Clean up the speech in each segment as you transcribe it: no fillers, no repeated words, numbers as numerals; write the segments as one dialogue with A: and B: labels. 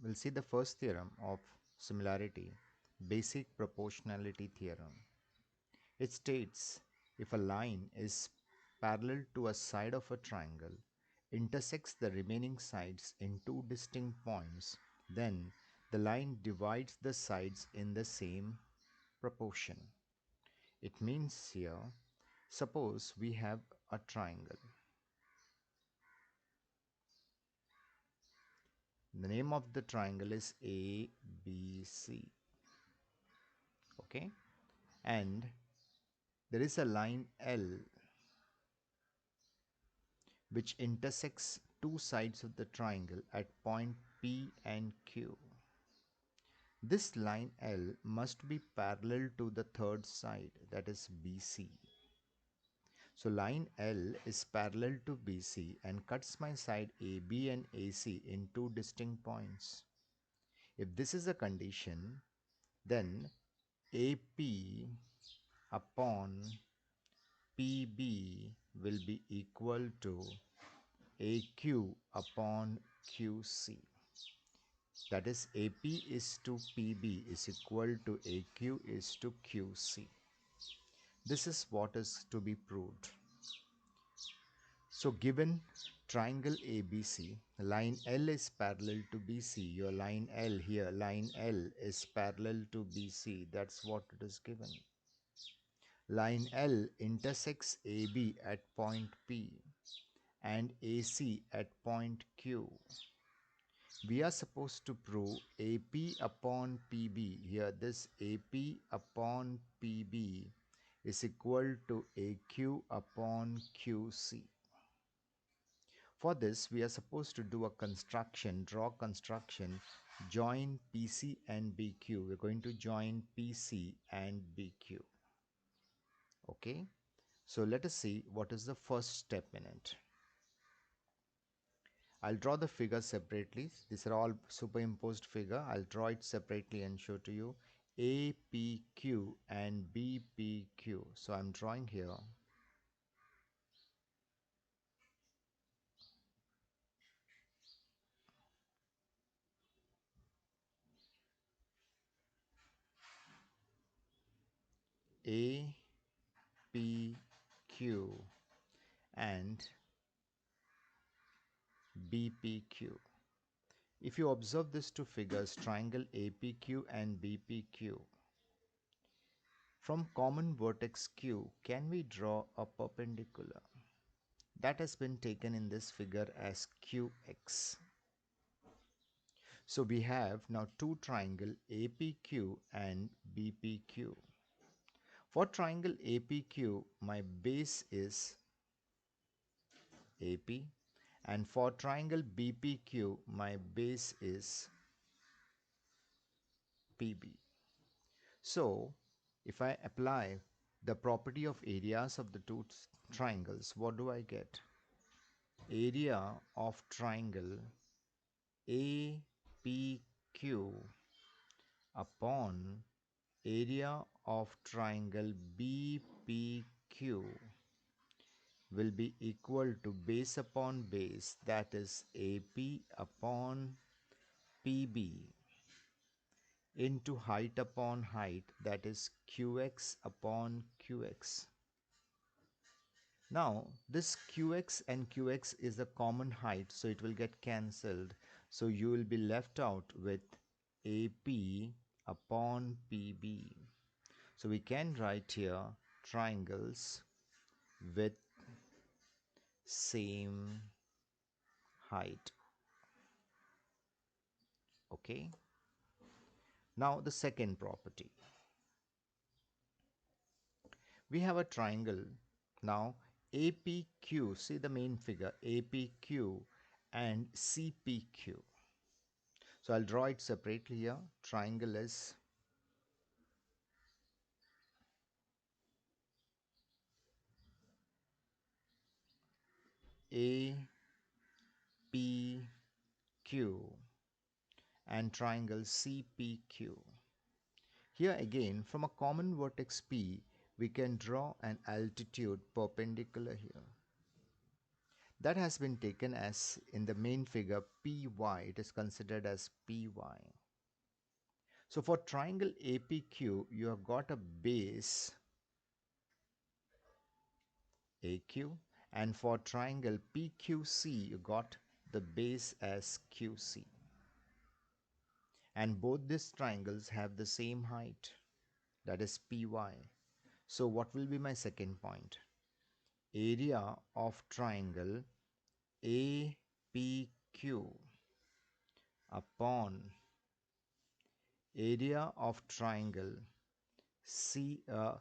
A: We'll see the first theorem of similarity, basic proportionality theorem. It states if a line is parallel to a side of a triangle, intersects the remaining sides in two distinct points, then the line divides the sides in the same proportion. It means here, suppose we have a triangle. The name of the triangle is ABC. Okay, and there is a line L which intersects two sides of the triangle at point P and Q. This line L must be parallel to the third side, that is BC. So line L is parallel to BC and cuts my side AB and AC in two distinct points. If this is a condition, then AP upon PB will be equal to AQ upon QC. That is AP is to PB is equal to AQ is to QC. This is what is to be proved. So given triangle ABC, line L is parallel to BC. Your line L here, line L is parallel to BC. That's what it is given. Line L intersects AB at point P and AC at point Q. We are supposed to prove AP upon PB. Here this AP upon PB is equal to AQ upon QC. For this, we are supposed to do a construction, draw construction, join PC and BQ. We're going to join PC and BQ. Okay, so let us see what is the first step in it. I'll draw the figure separately. These are all superimposed figure. I'll draw it separately and show to you APQ and BPQ. So I'm drawing here APQ and BPQ. If you observe these two figures, triangle APQ and BPQ, from common vertex Q, can we draw a perpendicular? That has been taken in this figure as QX. So we have now two triangle APQ and BPQ. For triangle APQ, my base is AP, and for triangle BPQ, my base is PB. So if I apply the property of areas of the two triangles, what do I get? Area of triangle APQ upon area of triangle BPQ will be equal to base upon base, that is AP upon PB, into height upon height, that is QX upon QX. Now this QX and QX is a common height, so it will get cancelled. So you will be left out with AP upon PB. So we can write here triangles with same height. Okay. Now the second property. We have a triangle now APQ, see the main figure, APQ and CPQ. So I'll draw it separately here. Triangle is APQ and triangle CPQ. Here again, from a common vertex P, we can draw an altitude perpendicular here. That has been taken as in the main figure PY. It is considered as PY. So for triangle APQ, you have got a base AQ, and for triangle PQC, you got the base as QC. And both these triangles have the same height, that is PY. So what will be my second point? Area of triangle APQ upon area of triangle CPQ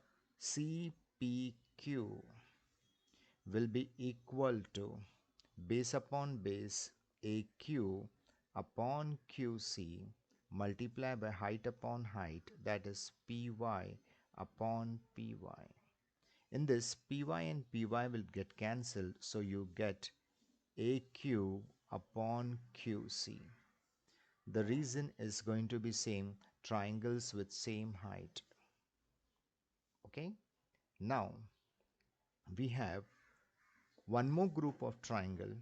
A: will be equal to base upon base AQ upon QC multiply by height upon height, that is PY upon PY. In this, PY and PY will get cancelled, so you get AQ upon QC. The reason is going to be same, triangles with same height. Okay, now we have one more group of triangle,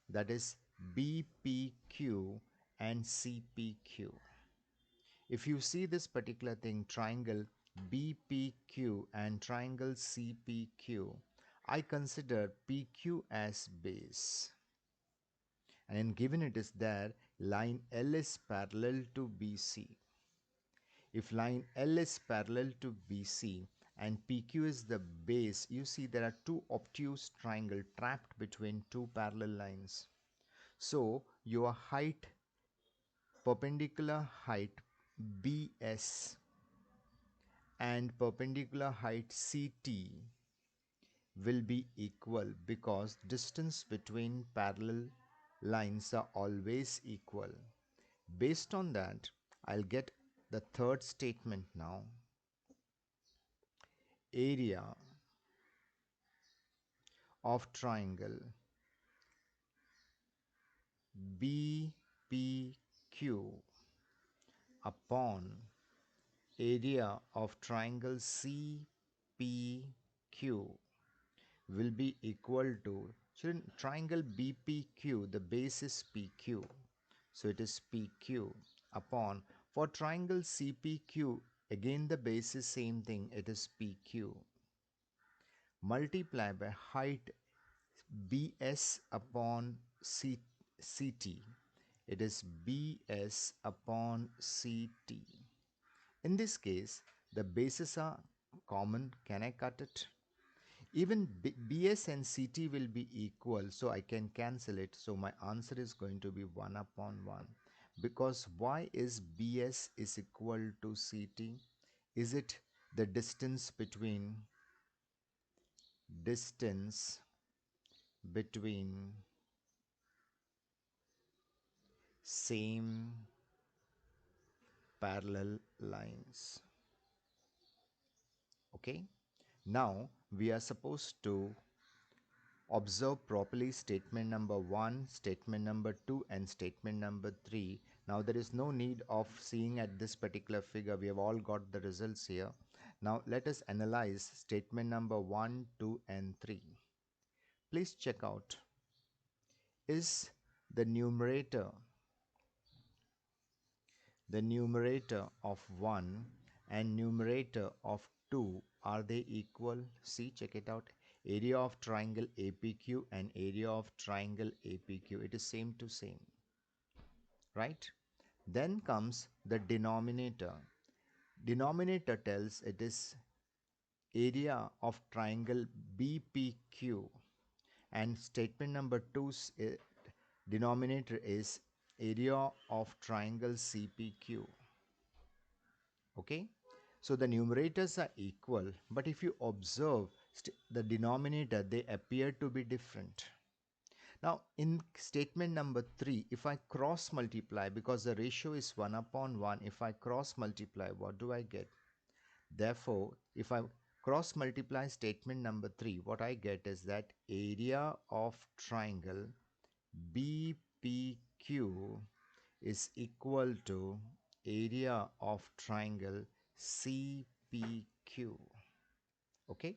A: that is BPQ and CPQ. If you see this particular thing, triangle BPQ and triangle CPQ, I consider PQ as base. And given it is there, line L is parallel to BC. If line L is parallel to BC and PQ is the base, you see there are two obtuse triangles trapped between two parallel lines. So your height, perpendicular height BS and perpendicular height CT will be equal because distance between parallel lines are always equal. Based on that, I'll get the third statement now. Area of triangle BPQ upon area of triangle CPQ will be equal to, triangle BPQ, the base is PQ. So it is PQ upon, for triangle CPQ, again the base is same thing, it is PQ. Multiply by height BS upon CT. It is BS upon CT. In this case, the bases are common. Can I cut it? Even BS and CT will be equal, so I can cancel it. So my answer is going to be 1 upon 1. Because why is BS is equal to CT? Is it the distance between same parallel lines? Okay, now we are supposed to observe properly statement number 1, statement number 2 and statement number 3. Now there is no need of seeing at this particular figure. We have all got the results here. Now let us analyze statement number 1, 2 and 3. Please check out. Is the numerator of 1 and numerator of 2, are they equal? See, check it out. Area of triangle APQ and area of triangle APQ, it is same to same, right? Then comes the denominator. Denominator tells it is area of triangle BPQ, and statement number 2's denominator is area of triangle CPQ. Okay, so the numerators are equal, but if you observe the denominator, they appear to be different. Now in statement number 3, if I cross multiply, because the ratio is 1 upon 1, if I cross multiply, what do I get? Therefore, if I cross multiply statement number 3, what I get is that area of triangle BPQ is equal to area of triangle CPQ. Okay,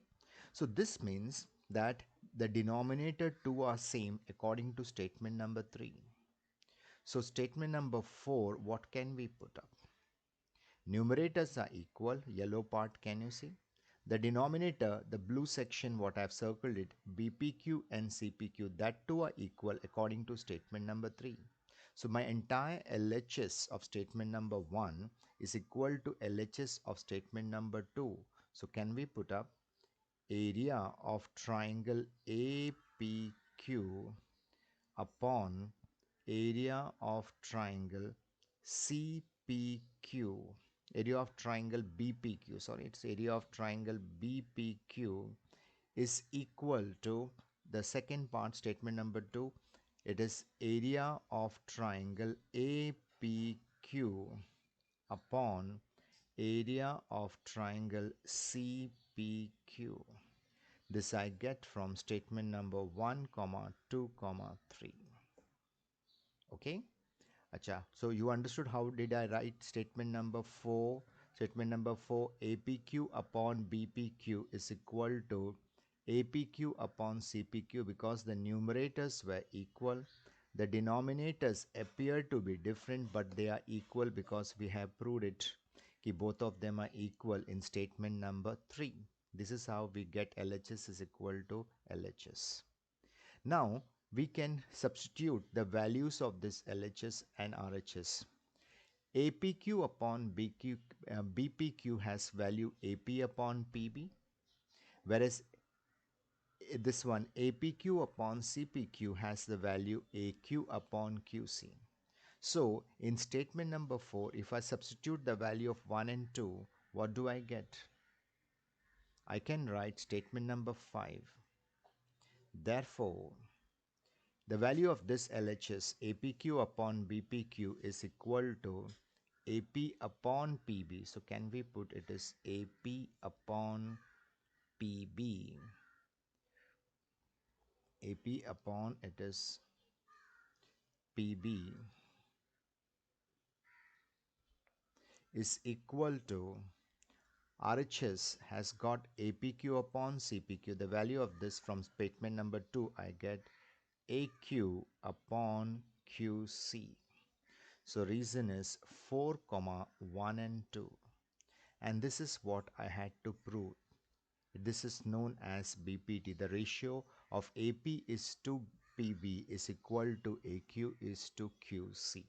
A: so this means that the denominator 2 are same according to statement number 3. So statement number 4, what can we put up? Numerators are equal, yellow part can you see? The denominator, the blue section what I have circled it, BPQ and CPQ, that too are equal according to statement number 3. So my entire LHS of statement number 1 is equal to LHS of statement number 2. So can we put up area of triangle APQ upon area of triangle CPQ, area of triangle BPQ, sorry, it's area of triangle BPQ is equal to the second part, statement number 2, it is area of triangle APQ upon area of triangle CPQ. This I get from statement number 1, 2, 3. Okay. Acha. So you understood how did I write statement number 4? Statement number 4, APQ upon BPQ is equal to APQ upon CPQ because the numerators were equal. The denominators appear to be different, but they are equal because we have proved it. Ki both of them are equal in statement number 3. This is how we get LHS is equal to LHS. Now we can substitute the values of this LHS and RHS. APQ upon BPQ has value AP upon PB, whereas this one APQ upon CPQ has the value AQ upon QC. So in statement number 4, if I substitute the value of 1 and 2, what do I get? I can write statement number 5. Therefore, the value of this LHS APQ upon BPQ is equal to AP upon PB. So can we put it as AP upon PB? AP upon it is PB is equal to RHS has got APQ upon CPQ. The value of this from statement number 2 I get AQ upon QC. So reason is 4, 1 and 2. And this is what I had to prove. This is known as BPT. The ratio of AP is to PB is equal to AQ is to QC.